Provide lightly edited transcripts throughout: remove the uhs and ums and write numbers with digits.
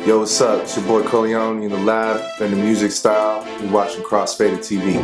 Yo, what's up? It's your boy Corleone in the lab, in the music style. You're watching Crossfaded TV.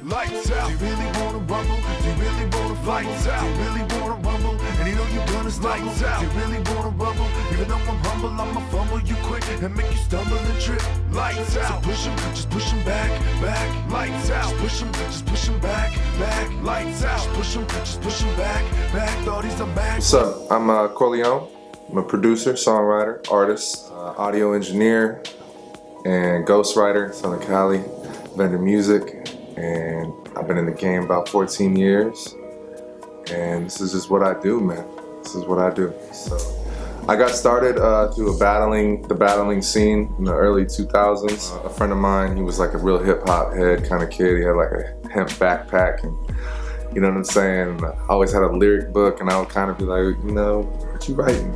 Lights out. Do you really wanna rumble? Do you really wanna fight? Do you really wanna rumble? And you know you're gonna lights out. Do you really wanna rumble? Even though I'm humble, I'ma fumble you quick and make you stumble and trip. Lights out. So push 'em, just push 'em back, back. Lights out. Just push 'em back, back. Lights out. Just push 'em back, back. Thoughties I'm back. What's up? I'm Corleone. I'm a producer, songwriter, artist, audio engineer, and ghostwriter, Southern Cali, vendor music. And I've been in the game about 14 years, and this is just what I do, man. This is what I do. So I got started through the battling scene in the early 2000s. A friend of mine, he was like a real hip hop head kind of kid. He had like a hemp backpack, and you know what I'm saying? I always had a lyric book, and I would kind of be like, you know, what you writing?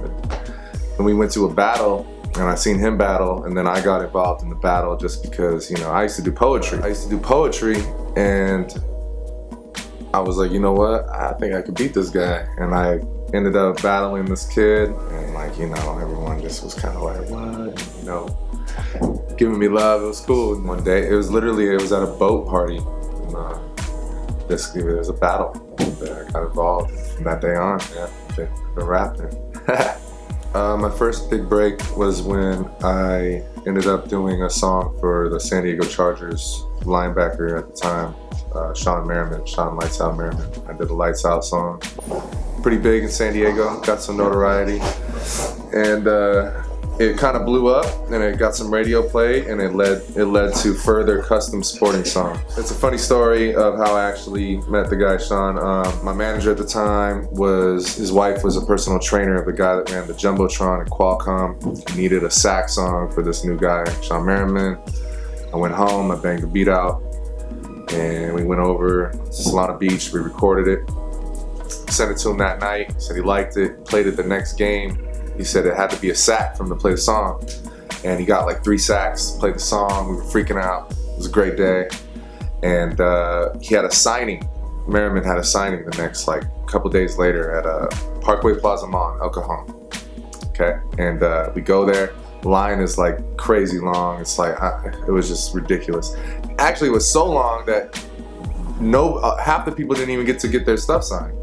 And we went to a battle, and I seen him battle, and then I got involved in the battle just because, you know, I used to do poetry. And I was like, you know what? I think I could beat this guy. And I ended up battling this kid, and like, you know, everyone just was kind of like, what? And, you know, giving me love. It was cool. And one day, it was at a boat party. And, basically, there was a battle that I got involved. From that day on, yeah, I've been rapping. My first big break was when I ended up doing a song for the San Diego Chargers linebacker at the time, Sean Lights Out Merriman. I did a Lights Out song. Pretty big in San Diego, got some notoriety. And it kind of blew up, and it got some radio play, and it led to further custom sporting songs. It's a funny story of how I actually met the guy Sean. My manager at the time his wife was a personal trainer of the guy that ran the Jumbotron at Qualcomm. He needed a sax song for this new guy, Sean Merriman. I went home, I banged the beat out, and we went over to Solana Beach, we recorded it, sent it to him that night, said he liked it, played it the next game. He said it had to be a sack for him to play the song. And he got like 3 sacks, played the song, we were freaking out. It was a great day. And he had a signing. Merriman had a signing the next like couple days later at Parkway Plaza Mall in El Cajon. Okay, and we go there. The line is like crazy long. It's like, it was just ridiculous. Actually, it was so long that half the people didn't even get their stuff signed.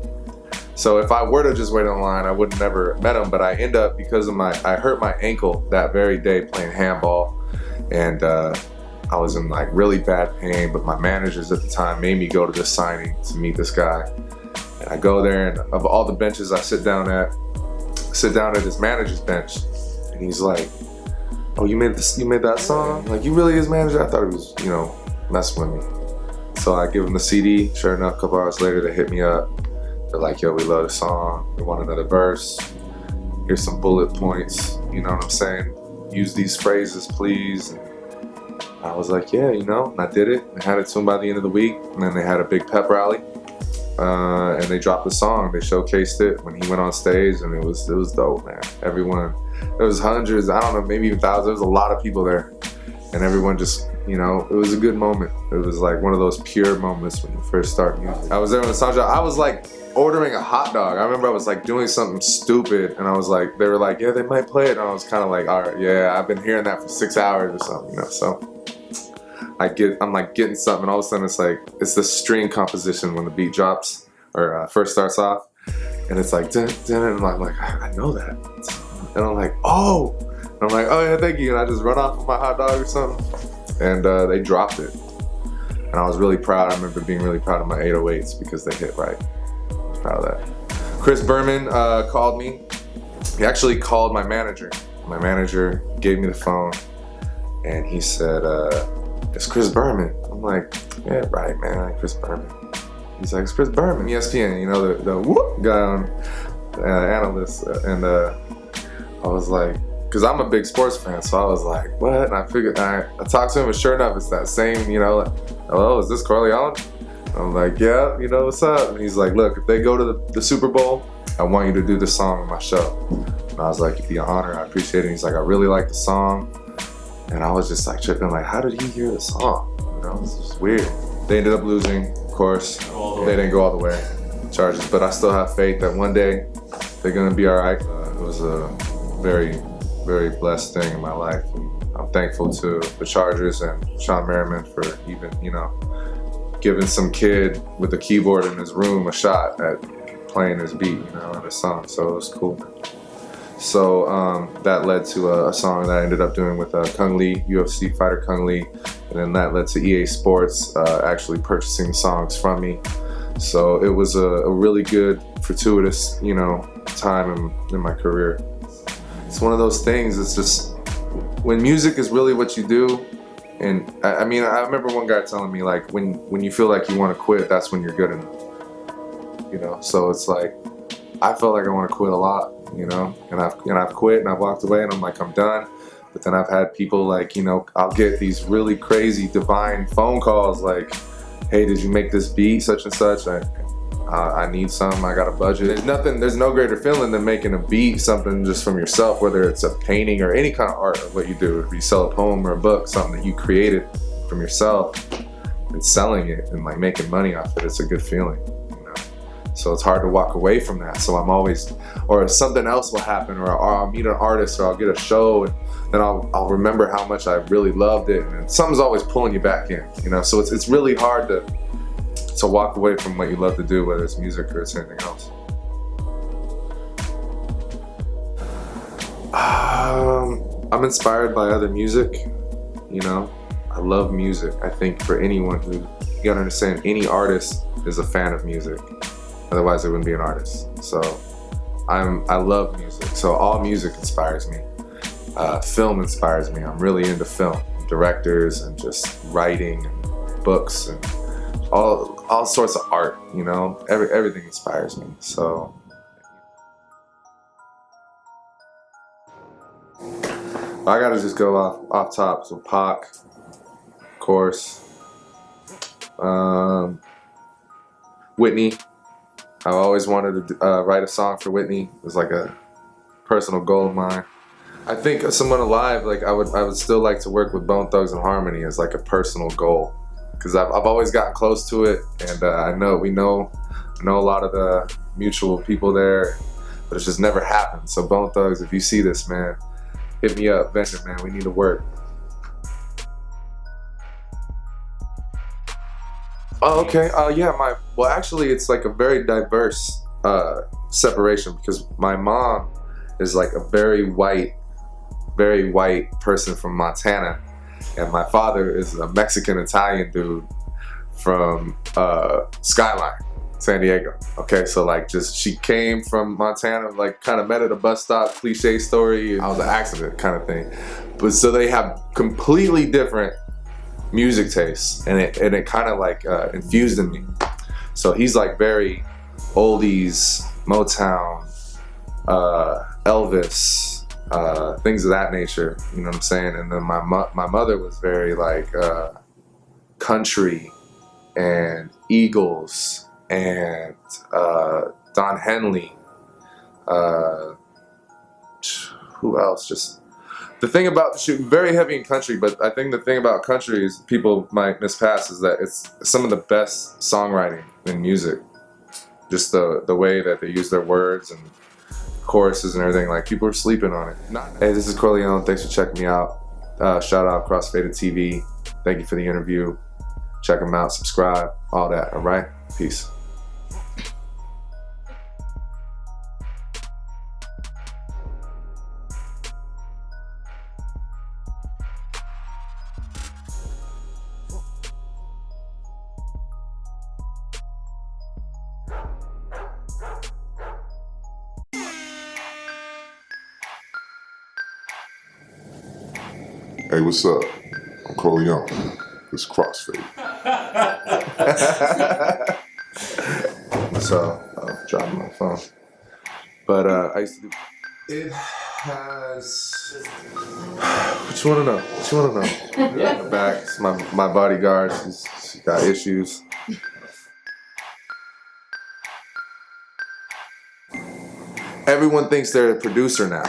So if I were to just wait in line, I would have never met him, but I end up, because of I hurt my ankle that very day playing handball, and I was in like really bad pain, but my managers at the time made me go to this signing to meet this guy. And I go there, and of all the benches I sit down at his manager's bench, and he's like, oh, you made that song? Like, you really his manager? I thought he was, you know, messing with me. So I give him the CD. Sure enough, a couple hours later, they hit me up. They're like, yo, we love the song. We want another verse. Here's some bullet points. You know what I'm saying? Use these phrases, please. And I was like, yeah, you know, and I did it. I had it to them by the end of the week. And then they had a big pep rally. And they dropped the song. They showcased it when he went on stage, and it was dope, man. Everyone, there was hundreds, I don't know, maybe even thousands. There was a lot of people there. And everyone just, you know, it was a good moment. It was like one of those pure moments when you first start music. I was there when the song dropped. I was like ordering a hot dog. I remember I was like doing something stupid, and I was like, they were like, yeah, they might play it. And I was kind of like, all right, yeah, I've been hearing that for 6 hours or something, you know. So I'm like getting something, and all of a sudden it's like, it's the string composition when the beat drops or first starts off, and it's like, dun, dun, and I'm like, I know that. And I'm like, oh. And I'm like, oh yeah, thank you. And I just run off with my hot dog or something, and they dropped it. And I was really proud. I remember being really proud of my 808s because they hit right. Proud of that. Chris Berman called me. He actually called my manager. My manager gave me the phone, and he said, it's Chris Berman. I'm like, yeah, right, man, Chris Berman. He's like, it's Chris Berman, ESPN, you know, the whoop guy on analyst. And I was like, because I'm a big sports fan, so I was like, what? And I figured, I talked to him, and sure enough, it's that same, you know, like, hello, is this Corleone? I'm like, yeah, you know what's up? And he's like, look, if they go to the Super Bowl, I want you to do this song on my show. And I was like, it'd be an honor, I appreciate it. And he's like, I really like the song. And I was just like tripping, like, how did he hear the song? You know, it's just weird. They ended up losing, of course. They didn't go all the way, Chargers, but I still have faith that one day they're gonna be all right. It was a very, very blessed thing in my life. And I'm thankful to the Chargers and Sean Merriman for even, you know, giving some kid with a keyboard in his room a shot at playing his beat, you know, and his song. So it was cool. So that led to a song that I ended up doing with Kung Lee, UFC fighter Kung Lee, and then that led to EA Sports actually purchasing the songs from me. So it was a really good, fortuitous, you know, time in my career. It's one of those things. It's just when music is really what you do. And I mean, I remember one guy telling me, like, when you feel like you want to quit, that's when you're good enough. You know, so it's like I felt like I want to quit a lot, you know, and I've quit and I've walked away and I'm like, I'm done. But then I've had people like, you know, I'll get these really crazy divine phone calls like, hey, did you make this beat such and such? I need some, I got a budget. There's no greater feeling than making a beat, something just from yourself, whether it's a painting or any kind of art of what you do. If you sell a poem or a book, something that you created from yourself and selling it and like making money off it, it's a good feeling, you know? So it's hard to walk away from that. So I'm always, or something else will happen, or I'll meet an artist or I'll get a show and then I'll remember how much I really loved it, and something's always pulling you back in, you know? So it's really hard to walk away from what you love to do, whether it's music or it's anything else. I'm inspired by other music, you know. I love music. I think for anyone who, you gotta understand, any artist is a fan of music. Otherwise they wouldn't be an artist. So I love music. So all music inspires me. Film inspires me. I'm really into film, directors and just writing and books and all sorts of art, you know. Everything inspires me. So I gotta just go off top. So Pac, of course. Whitney. I've always wanted to write a song for Whitney. It was like a personal goal of mine. I think as someone alive, like I would still like to work with Bone Thugs and Harmony as like a personal goal. Because I've always gotten close to it, and I know a lot of the mutual people there, but it's just never happened. So Bone Thugs, if you see this, man, hit me up, vendor, man. We need to work. Oh, okay. Yeah. Well, actually, it's like a very diverse separation because my mom is like a very white person from Montana. And my father is a Mexican-Italian dude from Skyline, San Diego. Okay, so like she came from Montana, like kind of met at a bus stop, cliche story, and I was an accident kind of thing. But so they have completely different music tastes, and it kind of like infused in me. So he's like very oldies, Motown, Elvis, things of that nature, you know what I'm saying? And then my mother was very like country and Eagles and Don Henley. Who else? Just the thing about very heavy in country, but I think the thing about country is people might mispass is that it's some of the best songwriting in music. Just the way that they use their words and choruses and everything, like people are sleeping on it. Hey, this is Corleone. Thanks for checking me out. Shout out Crossfaded TV. Thank you for the interview. Check them out, subscribe, all that. All right, peace. Hey, what's up? I'm Corleone. This is Crossfaded. So, I'll drop my phone. But I used to do. It has. What you want to know? What you want to know? Yeah. In the back, it's my bodyguard. She's got issues. Everyone thinks they're a producer now.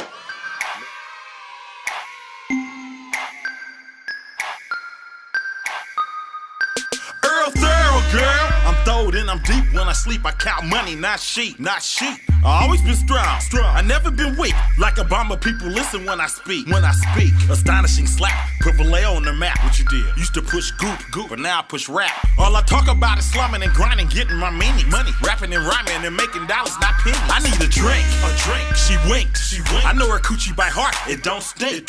Girl, I'm throwed in, I'm deep. When I sleep, I count money, not sheep, not sheep. I always been strong. I never been weak. Like Obama, people listen when I speak. When I speak, astonishing slap. Put Vallejo on the map. What you did? Used to push goop, but now I push rap. All I talk about is slumming and grinding, getting my meaning. Money, rapping and rhyming and making dollars, not pennies. I need a drink. She winked. I know her coochie by heart. It don't stink.